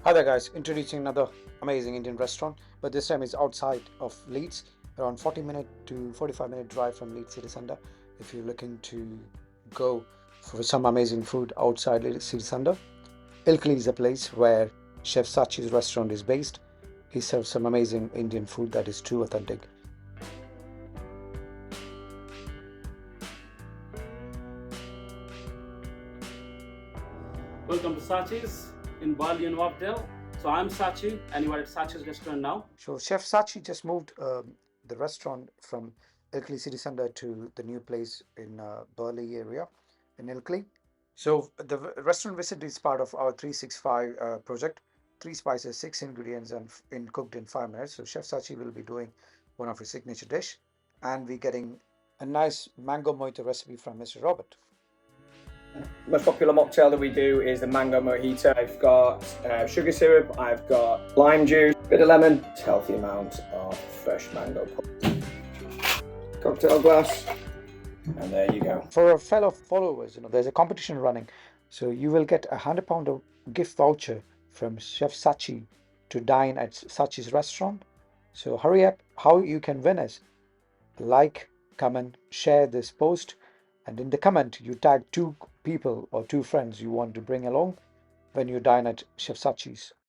Hi there guys, introducing another amazing Indian restaurant, but this time it's outside of Leeds, around 40-minute to 45-minute drive from Leeds city centre. If you're looking to go for some amazing food outside Leeds city centre, Ilkley is a place where Chef Sachi's restaurant is based. He serves some amazing Indian food that is too authentic. Welcome to Sachis in Burley and Wharfedale. So I'm Sachi and you are at Sachi's restaurant now. So Chef Sachi just moved the restaurant from Ilkley city centre to the new place in Burley area in Ilkley. So the restaurant visit is part of our 365 project. 3 spices, 6 ingredients, and cooked in 5 minutes. So Chef Sachi will be doing one of his signature dish, and we're getting a nice mango mojito recipe from Mr. Robert. Most popular mocktail that we do is the mango mojito. I've got sugar syrup, I've got lime juice, bit of lemon, healthy amount of fresh mango pulp. Cocktail glass, and there you go. For our fellow followers, there's a competition running, so you will get a £100 gift voucher from Chef Sachi to dine at Sachi's restaurant. So hurry up! How you can win is like, comment, share this post, and in the comment you tag 2 people or 2 friends you want to bring along when you dine at Chef Sachi's.